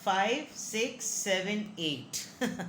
5, 6, 7, 8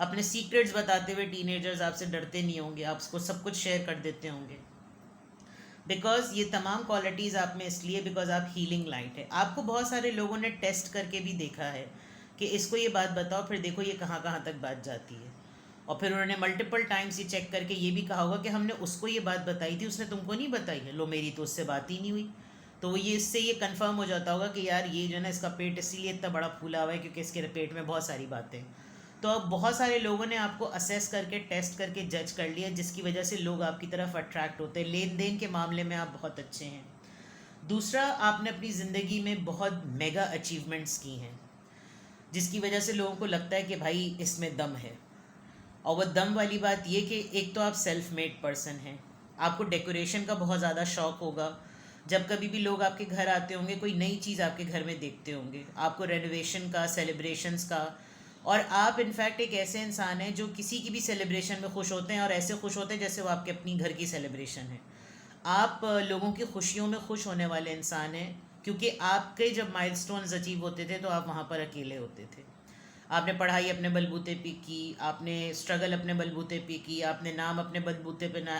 اپنے سیکرٹس بتاتے ہوئے ٹین ایجرز آپ سے ڈرتے نہیں ہوں گے, آپ اس کو سب کچھ شیئر کر دیتے ہوں گے. بیکاز یہ تمام کوالٹیز آپ میں اس لیے بیکاز آپ ہیلنگ لائٹ ہے. آپ کو بہت سارے لوگوں نے ٹیسٹ کر کے بھی دیکھا ہے کہ اس کو یہ بات بتاؤ, پھر دیکھو یہ کہاں کہاں تک بات جاتی ہے, اور پھر انہوں نے ملٹیپل ٹائمس یہ چیک کر کے یہ بھی کہا ہوگا کہ ہم نے اس کو یہ بات بتائی تھی, اس نے تم کو نہیں بتائی ہے, لو میری تو اس سے بات ہی نہیں ہوئی. تو وہ یہ اس سے یہ کنفرم ہو جاتا ہوگا کہ یار یہ جو ہے نا اس کا پیٹ اسی لیے اتنا بڑا پھولا ہوا ہے کیونکہ اس کے پیٹ میں بہت ساری باتیں. تو اب بہت سارے لوگوں نے آپ کو اسیس کر کے ٹیسٹ کر کے جج کر لیا, جس کی وجہ سے لوگ آپ کی طرف اٹریکٹ ہوتے ہیں. لین دین کے معاملے میں آپ بہت اچھے ہیں. دوسرا, آپ نے اپنی زندگی میں بہت میگا اچیومنٹس کی ہیں جس کی وجہ سے لوگوں کو لگتا ہے کہ بھائی اس میں دم ہے. اور وہ دم والی بات یہ کہ ایک تو آپ سیلف میڈ پرسن ہیں, آپ کو ڈیکوریشن کا بہت زیادہ شوق ہوگا. جب کبھی بھی لوگ آپ کے گھر آتے ہوں گے کوئی نئی چیز آپ کے گھر میں دیکھتے ہوں گے, آپ کو رینوویشن کا, سیلیبریشنس کا, اور آپ انفیکٹ ایک ایسے انسان ہیں جو کسی کی بھی سیلیبریشن میں خوش ہوتے ہیں اور ایسے خوش ہوتے ہیں جیسے وہ آپ کے اپنی گھر کی سیلیبریشن ہے. آپ لوگوں کی خوشیوں میں خوش ہونے والے انسان ہیں, کیونکہ آپ کے جب مائل سٹونز اچیو ہوتے تھے تو آپ وہاں پر اکیلے ہوتے تھے. آپ نے پڑھائی اپنے بلبوتے پہ کی, آپ نے اسٹرگل اپنے بلبوتے پہ کی, آپ نے نام اپنے بلبوتے پہ نہ,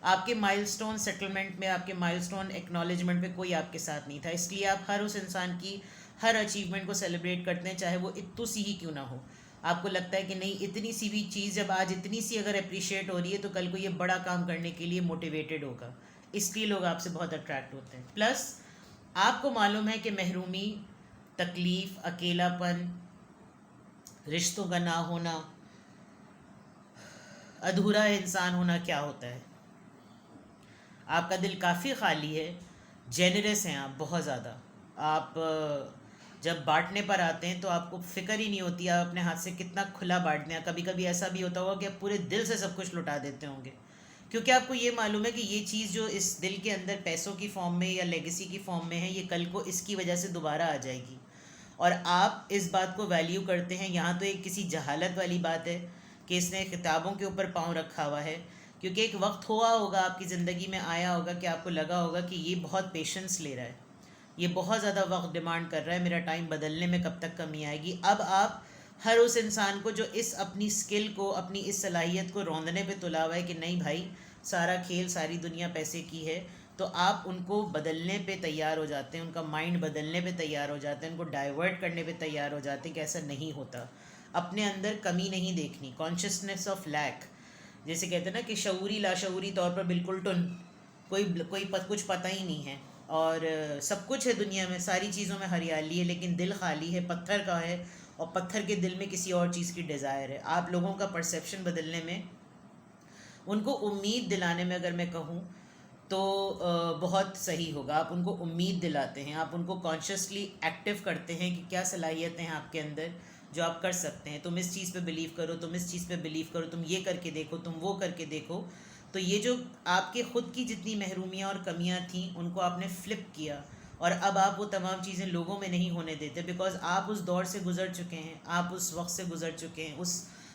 آپ کے مائل سٹون سیٹلمنٹ میں, آپ کے مائل سٹون ایکنالجمنٹ پہ کوئی آپ کے ساتھ نہیں تھا. اس لیے آپ ہر اس انسان کی ہر اچیومنٹ کو سیلیبریٹ کرتے ہیں, چاہے وہ اتو سی ہی کیوں نہ ہو. آپ کو لگتا ہے کہ نہیں, اتنی سی بھی چیز جب آج اتنی سی اگر اپریشیٹ ہو رہی ہے تو کل کو یہ بڑا کام کرنے کے لیے موٹیویٹڈ ہوگا. اس لیے لوگ آپ سے بہت اٹریکٹ ہوتے ہیں. پلس آپ کو معلوم ہے کہ محرومی, تکلیف, اکیلا پن, رشتوں کا نہ ہونا, ادھورا انسان ہونا کیا ہوتا ہے. آپ کا دل کافی خالی ہے, جینرس ہیں آپ بہت زیادہ. آپ جب بانٹنے پر آتے ہیں تو آپ کو فکر ہی نہیں ہوتی آپ اپنے ہاتھ سے کتنا کھلا بانٹ دیں. کبھی کبھی ایسا بھی ہوتا ہوگا کہ آپ پورے دل سے سب کچھ لٹا دیتے ہوں گے, کیونکہ آپ کو یہ معلوم ہے کہ یہ چیز جو اس دل کے اندر پیسوں کی فارم میں یا لیگیسی کی فارم میں ہے, یہ کل کو اس کی وجہ سے دوبارہ آ جائے گی. اور آپ اس بات کو ویلیو کرتے ہیں. یہاں تو ایک کسی جہالت والی بات ہے کہ اس نے کتابوں کے اوپر پاؤں رکھا ہوا ہے, کیونکہ ایک وقت ہوا ہوگا آپ کی زندگی میں آیا ہوگا کہ آپ کو لگا ہوگا کہ یہ بہت پیشنس لے رہا ہے, یہ بہت زیادہ وقت ڈیمانڈ کر رہا ہے, میرا ٹائم بدلنے میں کب تک کمی آئے گی. اب آپ ہر اس انسان کو جو اس اپنی سکل کو, اپنی اس صلاحیت کو روندنے پہ تلا ہوا ہے کہ نہیں بھائی سارا کھیل, ساری دنیا پیسے کی ہے, تو آپ ان کو بدلنے پہ تیار ہو جاتے ہیں, ان کا مائنڈ بدلنے پہ تیار ہو جاتے ہیں, ان کو ڈائیورٹ کرنے پہ تیار ہو جاتے ہیں کہ ایسا نہیں ہوتا. اپنے اندر کمی نہیں دیکھنی, کانشیسنیس آف لیک, جیسے کہتے ہیں نا کہ شعوری لاشعوری طور پر بالکل ٹن, کوئی کچھ پتہ ہی نہیں ہے, اور سب کچھ ہے دنیا میں, ساری چیزوں میں ہریالی ہے, لیکن دل خالی ہے, پتھر کا ہے, اور پتھر کے دل میں کسی اور چیز کی ڈیزائر ہے. آپ لوگوں کا پرسیپشن بدلنے میں, ان کو امید دلانے میں اگر میں کہوں تو بہت صحیح ہوگا. آپ ان کو امید دلاتے ہیں, آپ ان کو کانشیسلی ایکٹیو کرتے ہیں کہ کیا صلاحیتیں ہیں آپ کے اندر جو آپ کر سکتے ہیں. تم اس چیز پہ بلیو کرو, تم اس چیز پہ بلیو کرو, تم یہ کر کے دیکھو, تم وہ کر کے دیکھو. تو یہ جو آپ کے خود کی جتنی محرومیاں اور کمیاں تھیں ان کو آپ نے فلپ کیا, اور اب آپ وہ تمام چیزیں لوگوں میں نہیں ہونے دیتے, بیکاز آپ اس دور سے گزر چکے ہیں, آپ اس وقت سے گزر چکے ہیں,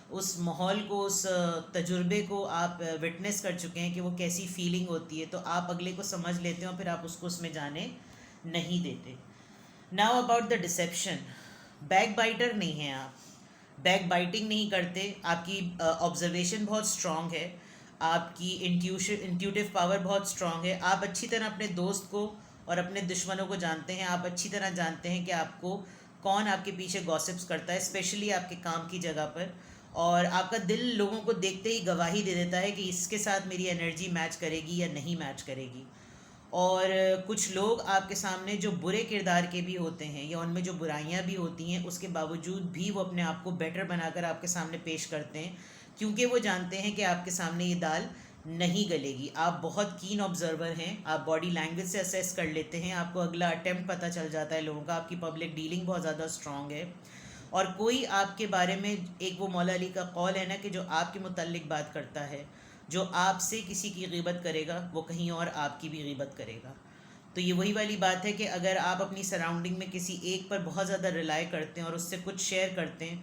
اس ماحول کو, اس تجربے کو آپ وٹنس کر چکے ہیں کہ وہ کیسی فیلنگ ہوتی ہے. تو آپ اگلے کو سمجھ لیتے ہیں اور پھر آپ اس کو اس میں جانے نہیں دیتے. Now about the deception. Backbiter نہیں ہیں آپ, بیک بائٹنگ نہیں کرتے, آپ کی آبزرویشن بہت اسٹرانگ ہے, آپ کی انٹیوٹیو پاور بہت اسٹرانگ ہے, آپ اچھی طرح اپنے دوست کو اور اپنے دشمنوں کو جانتے ہیں, آپ اچھی طرح جانتے ہیں کہ آپ کو کون آپ کے پیچھے گاسپس کرتا ہے, اسپیشلی آپ کے کام کی جگہ پر, اور آپ کا دل لوگوں کو دیکھتے ہی گواہی دے دیتا ہے کہ اس کے ساتھ میری انرجی میچ کرے گی یا نہیں میچ کرے گی. اور کچھ لوگ آپ کے سامنے جو برے کردار کے بھی ہوتے ہیں یا ان میں جو برائیاں بھی ہوتی ہیں, اس کے باوجود بھی وہ اپنے آپ کو بیٹر بنا کر آپ کے سامنے پیش کرتے ہیں, کیونکہ وہ جانتے ہیں کہ آپ کے سامنے یہ دال نہیں گلے گی. آپ بہت کین آبزرور ہیں, آپ باڈی لینگویج سے اسیس کر لیتے ہیں, آپ کو اگلا اٹیمپٹ پتہ چل جاتا ہے لوگوں کا, آپ کی پبلک ڈیلنگ بہت زیادہ اسٹرانگ ہے, اور کوئی آپ کے بارے میں, ایک وہ مولا علی کا قول ہے نا کہ جو آپ کے متعلق بات کرتا ہے, جو آپ سے کسی کی غیبت کرے گا وہ کہیں اور آپ کی بھی غیبت کرے گا. تو یہ وہی والی بات ہے کہ اگر آپ اپنی سراؤنڈنگ میں کسی ایک پر بہت زیادہ ریلائی کرتے ہیں اور اس سے کچھ شیئر کرتے ہیں,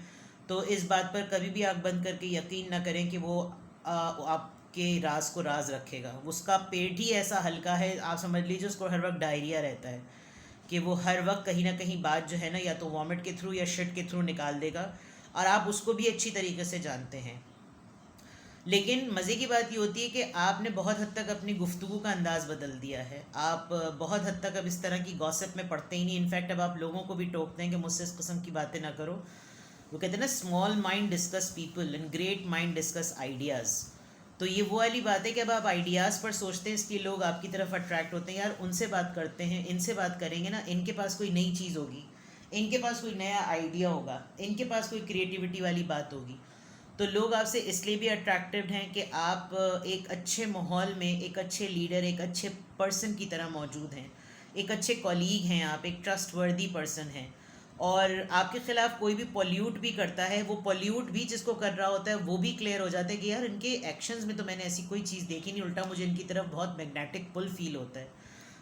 تو اس بات پر کبھی بھی آنکھ بند کر کے یقین نہ کریں کہ وہ آپ کے راز کو راز رکھے گا. اس کا پیٹ ہی ایسا ہلکا ہے, آپ سمجھ لیجیے اس کو ہر وقت ڈائریا رہتا ہے کہ وہ ہر وقت کہیں نہ کہیں بات جو ہے نا یا تو وامٹ کے تھرو یا شٹ کے تھرو نکال دے گا. اور آپ اس کو بھی اچھی طریقے سے جانتے ہیں. لیکن مزے کی بات یہ ہوتی ہے کہ آپ نے بہت حد تک اپنی گفتگو کا انداز بدل دیا ہے. آپ بہت حد تک اب اس طرح کی گوسپ میں پڑتے ہی نہیں. انفیکٹ اب آپ لوگوں کو بھی ٹوکتے ہیں کہ مجھ سے اس قسم کی باتیں نہ کرو. وہ کہتے ہیں نا small mind discuss people and great mind discuss ideas. تو یہ وہ والی بات ہے کہ اب آپ آئیڈیاز پر سوچتے ہیں اس لیے لوگ آپ کی طرف اٹریکٹ ہوتے ہیں. یار ان سے بات کرتے ہیں, ان سے بات کریں گے نا, ان کے پاس کوئی نئی چیز ہوگی, ان کے پاس کوئی نیا آئیڈیا ہوگا, ان کے پاس کوئی کریٹیوٹی والی بات ہوگی. تو لوگ آپ سے اس لیے بھی اٹریکٹیوڈ ہیں کہ آپ ایک اچھے ماحول میں ایک اچھے لیڈر, ایک اچھے پرسن کی طرح موجود ہیں, ایک اچھے کولیگ ہیں آپ, ایک ٹرسٹ وردی پرسن ہیں. اور آپ کے خلاف کوئی بھی پولیوٹ بھی کرتا ہے, وہ پولیوٹ بھی جس کو کر رہا ہوتا ہے وہ بھی کلیئر ہو جاتا ہے کہ یار ان کے ایکشنز میں تو میں نے ایسی کوئی چیز دیکھی نہیں, الٹا مجھے ان کی طرف بہت میگنیٹک پل فیل ہوتا ہے.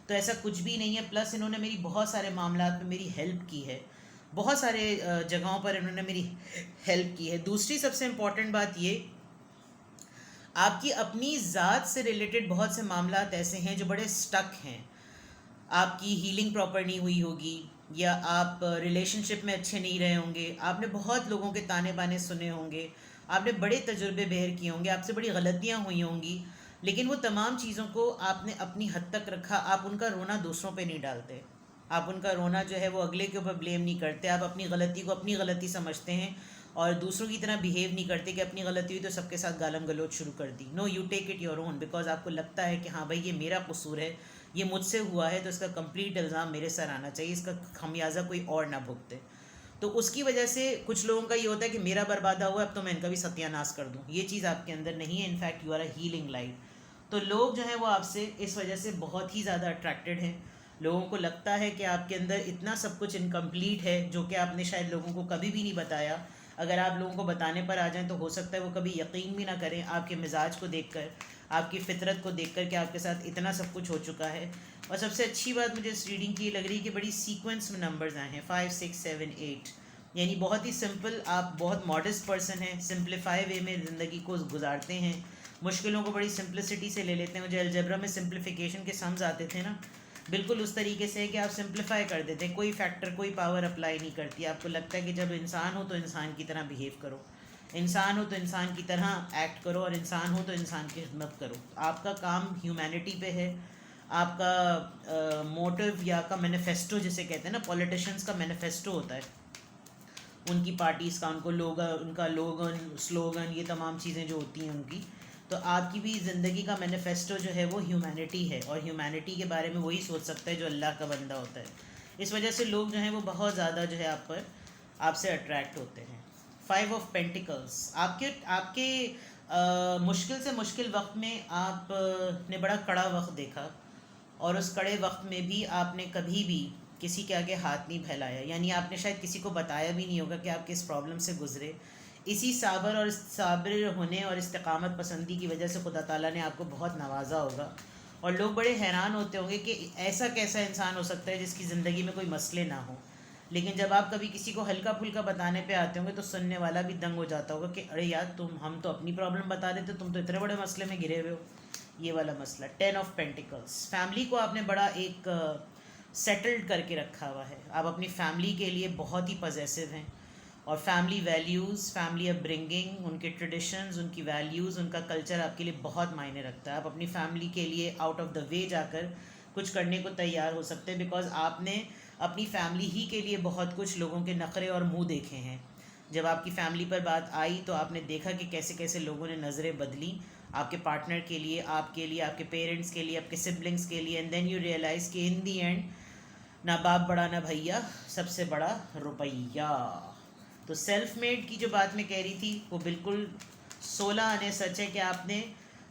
تو ایسا کچھ بھی نہیں ہے. پلس انہوں نے میری بہت سارے معاملات میں میری ہیلپ کی ہے, بہت سارے جگہوں پر انہوں نے میری ہیلپ کی ہے. دوسری سب سے امپورٹنٹ بات یہ, آپ کی اپنی ذات سے ریلیٹڈ بہت سے معاملات ایسے ہیں جو بڑے سٹک ہیں. آپ کی ہیلنگ پراپر نہیں ہوئی ہوگی, یا آپ ریلیشن شپ میں اچھے نہیں رہے ہوں گے, آپ نے بہت لوگوں کے تانے بانے سنے ہوں گے, آپ نے بڑے تجربے بہر کیے ہوں گے, آپ سے بڑی غلطیاں ہوئی ہوں گی, لیکن وہ تمام چیزوں کو آپ نے اپنی حد تک رکھا. آپ ان کا رونا دوسروں پہ نہیں ڈالتے, آپ ان کا رونا جو ہے وہ اگلے کے اوپر بلیم نہیں کرتے. آپ اپنی غلطی کو اپنی غلطی سمجھتے ہیں اور دوسروں کی طرح بیہیو نہیں کرتے کہ اپنی غلطی ہوئی تو سب کے ساتھ گالم گلوچ شروع کر دی. No, you take it your own, because آپ کو لگتا ہے کہ ہاں بھائی یہ میرا قصور ہے, یہ مجھ سے ہوا ہے, تو اس کا کمپلیٹ الزام میرے سر آنا چاہیے, اس کا خمیازہ کوئی اور نہ بھگتے. تو اس کی وجہ سے کچھ لوگوں کا یہ ہوتا ہے کہ میرا بربادہ ہوا ہے اب تو میں ان کا بھی ستیہ ناش کر دوں. یہ چیز آپ کے اندر نہیں ہے. In fact you are a healing light. تو لوگ جو ہیں وہ آپ سے اس وجہ سے بہت ہی زیادہ اٹریکٹڈ ہیں. لوگوں کو لگتا ہے کہ آپ کے اندر اتنا سب کچھ انکمپلیٹ ہے جو کہ آپ نے شاید لوگوں کو کبھی بھی نہیں بتایا. اگر آپ لوگوں کو بتانے پر آ جائیں تو ہو سکتا ہے وہ کبھی یقین بھی نہ کریں آپ کے مزاج کو دیکھ کر, آپ کی فطرت کو دیکھ کر کہ آپ کے ساتھ اتنا سب کچھ ہو چکا ہے. اور سب سے اچھی بات مجھے اس ریڈنگ کی لگ رہی ہے کہ بڑی سیکوینس میں نمبرز آئے ہیں, 5 6 7 8, یعنی بہت ہی سمپل. آپ بہت ماڈسٹ پرسن ہیں, سمپلیفائی وے میں زندگی کو گزارتے ہیں, مشکلوں کو بڑی سمپلسٹی سے لے لیتے ہیں. مجھے الجبرا میں سمپلیفیکیشن کے سمز آتے تھے نا, بالکل اس طریقے سے کہ آپ سمپلیفائی کر دیتے ہیں, کوئی فیکٹر کوئی پاور اپلائی نہیں کرتی. آپ کو لگتا ہے کہ جب انسان ہو تو انسان کی طرح بیہیو کرو, انسان ہو تو انسان کی طرح ایکٹ کرو, اور انسان ہو تو انسان کی خدمت کرو. آپ کا کام ہیومینٹی پہ ہے. آپ کا موٹو یا کا مینیفیسٹو جسے کہتے ہیں نا, پولیٹیشنز کا مینیفیسٹو ہوتا ہے, ان کی پارٹیز کا, ان کا لوگن سلوگن, یہ تمام چیزیں جو ہوتی ہیں ان کی. تو آپ کی بھی زندگی کا مینیفیسٹو جو ہے وہ ہیومینٹی ہے, اور ہیومینٹی کے بارے میں وہی سوچ سکتا ہے جو اللہ کا بندہ ہوتا ہے. اس وجہ سے لوگ جو ہیں وہ بہت زیادہ جو ہے آپ سے اٹریکٹ ہوتے ہیں. 5 آف پینٹیکلس, آپ کے مشکل سے مشکل وقت میں آپ نے بڑا کڑا وقت دیکھا, اور اس کڑے وقت میں بھی آپ نے کبھی بھی کسی کے آگے ہاتھ نہیں پھیلایا. یعنی آپ نے شاید کسی کو بتایا بھی نہیں ہوگا کہ آپ کس پرابلم سے گزرے. اسی صابر ہونے اور استقامت پسندی کی وجہ سے خدا تعالیٰ نے آپ کو بہت نوازا ہوگا. اور لوگ بڑے حیران ہوتے ہوں گے کہ ایسا کیسا انسان ہو سکتا ہے جس کی زندگی میں کوئی مسئلے نہ ہوں. لیکن جب آپ کبھی کسی کو ہلکا پھلکا بتانے پہ آتے ہوں گے تو سننے والا بھی دنگ ہو جاتا ہوگا کہ ارے یار ہم تو اپنی پرابلم بتا دیتے, تم تو اتنے بڑے مسئلے میں گرے ہوئے ہو. یہ والا مسئلہ. 10 آف پینٹیکلس, فیملی کو آپ نے بڑا ایک سیٹلڈ کر کے رکھا ہوا ہے. آپ اپنی فیملی کے لیے بہت ہی پوزیسو ہیں, اور فیملی ویلیوز, فیملی اپ برنگنگ, ان کے ٹریڈیشنز, ان کی ویلیوز, ان کا کلچر آپ کے لیے بہت معنی رکھتا ہے. آپ اپنی فیملی کے لیے آؤٹ آف دا وے جا کر کچھ کرنے کو تیار ہو سکتے ہیں, بیکاز آپ نے اپنی فیملی ہی کے لیے بہت کچھ لوگوں کے نخرے اور منہ دیکھے ہیں. جب آپ کی فیملی پر بات آئی تو آپ نے دیکھا کہ کیسے کیسے لوگوں نے نظریں بدلیں آپ کے پارٹنر کے لیے, آپ کے لیے, آپ کے پیرنٹس کے لیے, آپ کے سبلنگس کے لیے. اینڈ دین یو ریئلائز کہ ان دی اینڈ نہ باپ بڑا نہ بھیا, سب سے بڑا روپیہ. تو سیلف میڈ کی جو بات میں کہہ رہی تھی وہ بالکل 16 آنے سچ ہے کہ آپ نے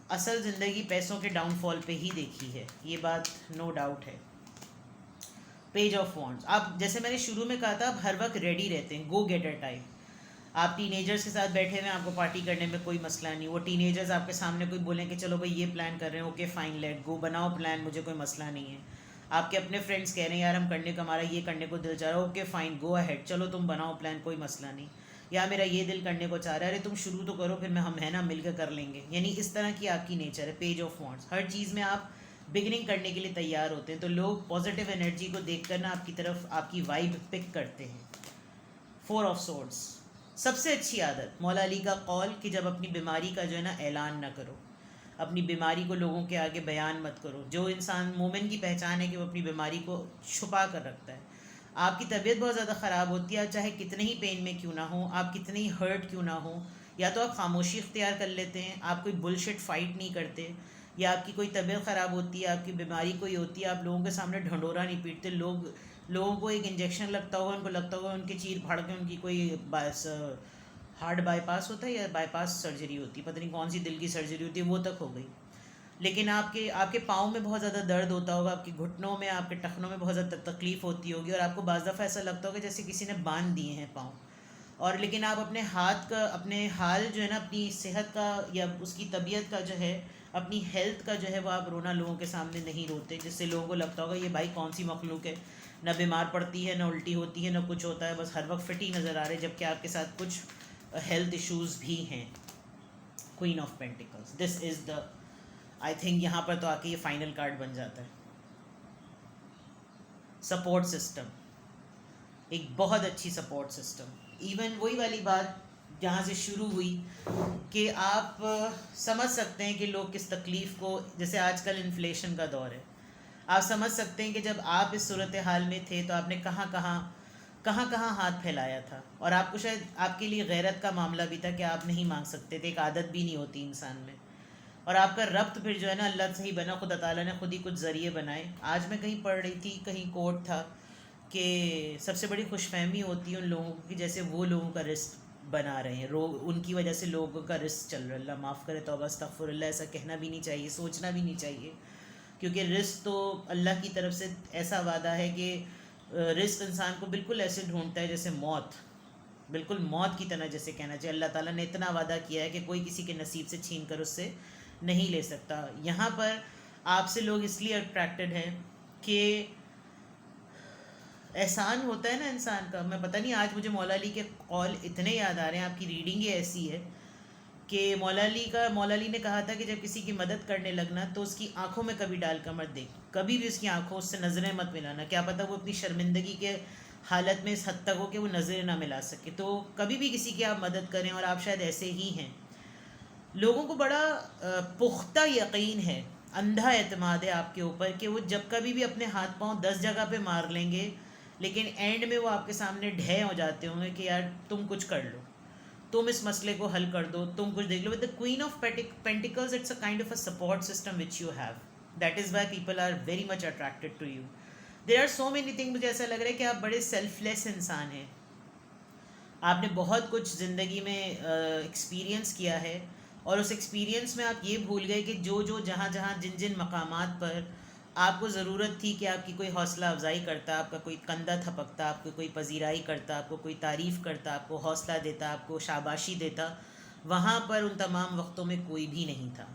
اصل زندگی پیسوں کے ڈاؤن فال پہ ہی دیکھی ہے, یہ بات نو ڈاؤٹ ہے. پیج آف وانڈز, آپ جیسے میں نے شروع میں کہا تھا آپ ہر وقت ریڈی رہتے ہیں, گو گیٹر ٹائپ. آپ ٹین ایجرس کے ساتھ بیٹھے ہوئے ہیں, آپ کو پارٹی کرنے میں کوئی مسئلہ نہیں. وہ ٹین ایجرز آپ کے سامنے کوئی بولیں کہ چلو بھائی یہ پلان کر رہے ہیں, اوکے فائن لیٹ گو, بناؤ پلان, مجھے کوئی مسئلہ نہیں ہے. آپ کے اپنے فرینڈس کہہ رہے ہیں یار ہم کرنے کا, ہمارا یہ کرنے کو دل چاہ رہا ہے, اوکے فائن گو اہیڈ, چلو تم بناؤ پلان, کوئی مسئلہ نہیں. یا میرا یہ دل کرنے کو چاہ رہا ہے, ارے تم شروع تو کرو, پھر ہم ہے نا مل کے کر لیں گے. یعنی اس طرح کی آپ کی نیچر ہے. پیج آف وانڈز, ہر چیز میں آپ بگننگ کرنے کے لیے تیار ہوتے ہیں. تو لوگ پازیٹیو انرجی کو دیکھ کر نا آپ کی طرف آپ کی وائب پک کرتے ہیں. 4 آف سورڈز, سب سے اچھی عادت مولا علی کا قول کہ جب اپنی بیماری کا جو ہے نا اعلان نہ کرو، اپنی بیماری کو لوگوں کے آگے بیان مت کرو. جو انسان مومن کی پہچان ہے کہ وہ اپنی بیماری کو چھپا کر رکھتا ہے. آپ کی طبیعت بہت زیادہ خراب ہوتی ہے، چاہے کتنے ہی پین میں کیوں نہ ہو، آپ کتنے ہی ہرٹ کیوں نہ ہو، یا تو آپ خاموشی اختیار کر لیتے ہیں، آپ کوئی بلشٹ فائٹ نہیں کرتے، یا آپ کی کوئی طبیعت خراب ہوتی ہے، آپ کی بیماری کوئی ہوتی ہے، آپ لوگوں کے سامنے ڈھنڈورا نہیں پیٹتے. لوگوں کو ایک انجیکشن لگتا ہوگا، ان کو لگتا ہوگا ان کے چیر پھاڑ کے ان کی کوئی ہارٹ بائی پاس ہوتا ہے یا بائی پاس سرجری ہوتی ہے، پتہ نہیں کون سی دل کی سرجری ہوتی ہے، وہ تک ہو گئی. لیکن آپ کے پاؤں میں بہت زیادہ درد ہوتا ہوگا، آپ کے گھٹنوں میں، آپ کے ٹخنوں میں بہت زیادہ تکلیف ہوتی ہوگی، اور آپ کو بعض دفعہ ایسا لگتا ہوگا جیسے کسی نے باندھ دیے ہیں پاؤں. اور لیکن آپ اپنے ہاتھ کا، اپنے حال جو ہے نا، اپنی صحت کا یا اس کی طبیعت کا جو ہے، اپنی ہیلتھ کا جو ہے وہ آپ رونا لوگوں کے سامنے نہیں روتے، جس سے لوگوں کو لگتا ہوگا یہ بھائی کون سی مخلوق ہے، نہ بیمار پڑتی ہے، نہ الٹی ہوتی ہے، نہ کچھ ہوتا ہے، بس ہر وقت فٹ ہی نظر آ رہے، جبکہ آپ کے ساتھ کچھ ہیلتھ ایشوز بھی ہیں. Queen of pentacles, this is the, I think یہاں پر تو آ کے یہ فائنل کارڈ بن جاتا ہے. سپورٹ سسٹم، ایک بہت اچھی سپورٹ سسٹم. ایون وہی والی بات جہاں سے شروع ہوئی کہ آپ سمجھ سکتے ہیں کہ لوگ کس تکلیف کو، جیسے آج کل انفلیشن کا دور ہے، آپ سمجھ سکتے ہیں کہ جب آپ اس صورتحال میں تھے تو آپ نے کہاں ہاتھ پھیلایا تھا. اور آپ کو شاید آپ کے لیے غیرت کا معاملہ بھی تھا کہ آپ نہیں مانگ سکتے تھے، ایک عادت بھی نہیں ہوتی انسان میں. اور آپ کا ربط پھر جو ہے نا اللہ سے ہی بنا، خدا تعالیٰ نے خود ہی کچھ ذریعے بنائے. آج میں کہیں پڑھ رہی تھی، کہیں کوٹ تھا کہ سب سے بڑی خوش فہمی ہوتی ہے ان لوگوں کی جیسے وہ لوگوں کا رزق بنا رہے ہیں، ان کی وجہ سے لوگوں کا رزق چل رہا ہے. اللہ معاف کرے، توبہ استغفر اللہ، ایسا کہنا بھی نہیں چاہیے، سوچنا بھی نہیں چاہیے، کیونکہ رزق تو اللہ کی طرف سے ایسا وعدہ ہے کہ رزق انسان کو بالکل ایسے ڈھونڈتا ہے جیسے موت، بالکل موت کی طرح جیسے کہنا چاہیے. اللہ تعالیٰ نے اتنا وعدہ کیا ہے کہ کوئی کسی کے نصیب سے چھین کر اس سے نہیں لے سکتا. یہاں پر آپ سے لوگ اس لیے اٹریکٹڈ ہیں کہ احسان ہوتا ہے نا انسان کا. میں پتہ نہیں، آج مجھے مولا علی کے قول اتنے یاد آ رہے ہیں، آپ کی ریڈنگ ہی ایسی ہے کہ مولا علی نے کہا تھا کہ جب کسی کی مدد کرنے لگنا تو اس کی آنکھوں میں کبھی ڈال کر مت دیکھ، کبھی بھی اس کی آنکھوں اس سے نظریں مت ملانا. کیا پتہ وہ اپنی شرمندگی کے حالت میں اس حد تک ہو کہ وہ نظریں نہ ملا سکے. تو کبھی بھی کسی کی آپ مدد کریں، اور آپ شاید ایسے ہی ہیں. لوگوں کو بڑا پختہ یقین ہے، اندھا اعتماد ہے آپ کے اوپر کہ وہ جب کبھی بھی اپنے ہاتھ پاؤں 10 جگہ پہ مار لیں گے، لیکن اینڈ میں وہ آپ کے سامنے ڈھے ہو جاتے ہوں گے کہ یار تم کچھ کر لو، تم اس مسئلے کو حل کر دو، تم کچھ دیکھ لو. With the queen of pentacles, it's a kind of a support system which you have. That is why people are very much attracted to you. There are so many thing. مجھے ایسا لگ رہا ہے کہ آپ بڑے سیلف لیس انسان ہیں. آپ نے بہت کچھ زندگی میں ایکسپیرینس کیا ہے، اور اس ایکسپیرینس میں آپ یہ بھول گئے کہ جو جہاں جن جن مقامات پر آپ کو ضرورت تھی کہ آپ کی کوئی حوصلہ افزائی کرتا، آپ کا کوئی کندھا تھپکتا، آپ کو کوئی پذیرائی کرتا، آپ کو کوئی تعریف کرتا، آپ کو حوصلہ دیتا، آپ کو شاباشی دیتا، وہاں پر ان تمام وقتوں میں کوئی بھی نہیں تھا.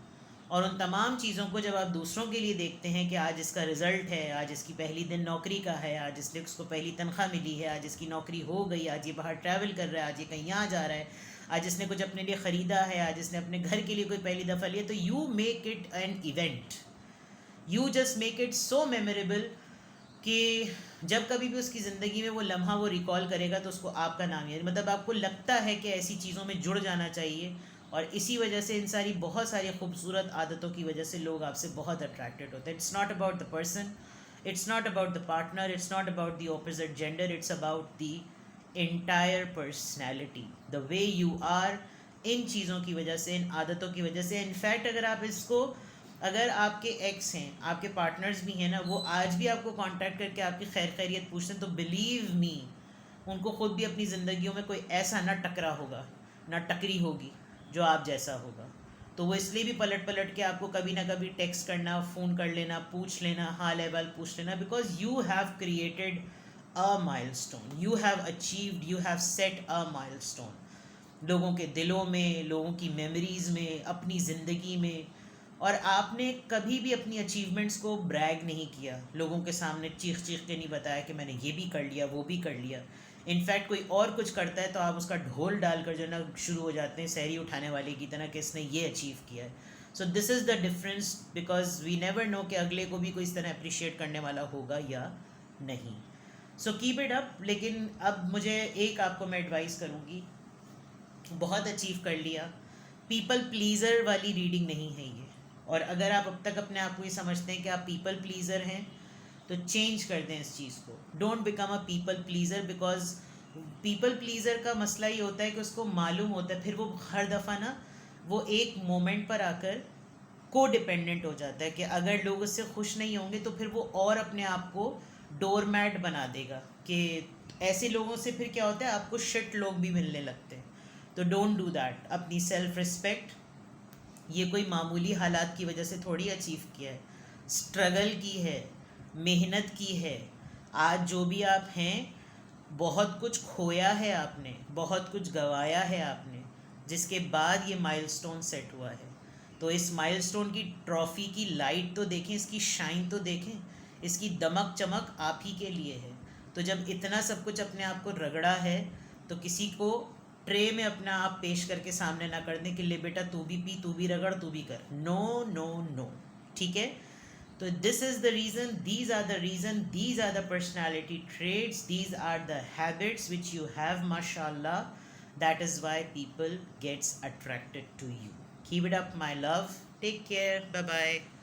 اور ان تمام چیزوں کو جب آپ دوسروں کے لیے دیکھتے ہیں کہ آج اس کا رزلٹ ہے، آج اس کی پہلی دن نوکری کا ہے، آج اس کو پہلی تنخواہ ملی ہے، آج اس کی نوکری ہو گئی، آج یہ باہر ٹریول کر رہا ہے، آج یہ کہیں یہاں جا رہا ہے، آج اس نے کچھ اپنے لیے خریدا ہے، آج اس نے اپنے گھر کے لیے کوئی پہلی دفعہ لیا، تو you make it an event, you just make it so memorable کہ جب کبھی بھی اس کی زندگی میں وہ لمحہ وہ ریکال کرے گا تو اس کو آپ کا نام یاد، مطلب آپ کو لگتا ہے کہ ایسی چیزوں میں جڑ جانا چاہیے. اور اسی وجہ سے ان ساری بہت ساری خوبصورت عادتوں کی وجہ سے لوگ آپ سے بہت اٹریکٹیڈ ہوتے ہیں. It's not about the person, it's not about the partner, it's not about the opposite gender, it's about the entire personality, the way you are. ان چیزوں کی وجہ سے، ان عادتوں کی وجہ سے. انفیکٹ اگر آپ کے ایکس ہیں، آپ کے پارٹنرز بھی ہیں نا، وہ آج بھی آپ کو کانٹیکٹ کر کے آپ کی خیر خیریت پوچھتے ہیں، تو بلیو می ان کو خود بھی اپنی زندگیوں میں کوئی ایسا نہ ٹکرا ہوگا، نہ ٹکری ہوگی جو آپ جیسا ہوگا. تو وہ اس لیے بھی پلٹ کے آپ کو کبھی نہ کبھی ٹیکسٹ کرنا، فون کر لینا، پوچھ لینا، حال احوال پوچھ لینا، because you have created a milestone, you have achieved, you have set a milestone لوگوں کے دلوں میں، لوگوں کی میموریز میں، اپنی زندگی میں. اور آپ نے کبھی بھی اپنی اچیومنٹس کو بریگ نہیں کیا، لوگوں کے سامنے چیخ کے نہیں بتایا کہ میں نے یہ بھی کر لیا، وہ بھی کر لیا. انفیکٹ کوئی اور کچھ کرتا ہے تو آپ اس کا ڈھول ڈال کر جو ہے نا شروع ہو جاتے ہیں سحری اٹھانے والے کی طرح کہ اس نے یہ اچیو کیا ہے. So this is the difference, because we never know کہ اگلے کو بھی کوئی اس طرح اپریشیٹ کرنے والا ہوگا یا نہیں. So keep it up. لیکن اب مجھے ایک آپ کو میں ایڈوائز کروں گی بہت اچیو کر لیا. پیپل پلیزر والی ریڈنگ نہیں ہے یہ. اور اگر آپ اب تک اپنے آپ کو یہ سمجھتے ہیں کہ آپ پیپل پلیزر ہیں تو چینج کر دیں اس چیز کو. Don't become a people pleasure, because people pleasure کا مسئلہ یہ ہوتا ہے کہ اس کو معلوم ہوتا ہے, پھر وہ ہر دفعہ نا وہ ایک مومنٹ پر آ کر کو ڈپینڈنٹ ہو جاتا ہے کہ اگر لوگ اس سے خوش نہیں ہوں گے تو پھر وہ اور اپنے آپ کو ڈور میٹ بنا دے گا. کہ ایسے لوگوں سے پھر کیا ہوتا ہے, آپ کو شٹ لوگ بھی ملنے لگتے ہیں. تو ڈونٹ ڈو دیٹ. اپنی سیلف رسپیکٹ یہ کوئی معمولی حالات کی وجہ سے تھوڑی اچیو کیا ہے, اسٹرگل کی ہے, محنت کی ہے. آج جو بھی آپ ہیں بہت کچھ کھویا ہے آپ نے, بہت کچھ گوایا ہے آپ نے, جس کے بعد یہ مائل سٹون سیٹ ہوا ہے. تو اس مائل سٹون کی ٹرافی کی لائٹ تو دیکھیں, اس کی شائن تو دیکھیں, اس کی دمک چمک آپ ہی کے لیے ہے. تو جب اتنا سب کچھ اپنے آپ کو رگڑا ہے تو کسی کو ٹرے میں اپنا آپ پیش کر کے سامنے نہ کر دیں کہ لے بیٹا تو بھی پی, تو بھی رگڑ, تو بھی کر. نو نو نو. ٹھیک ہے. تو this is the reason, these are the reason, these are the personality traits, these are the habits which you have ماشاء اللہ. That is why people gets attracted to you. Keep it up, my love. Take care. Bye bye.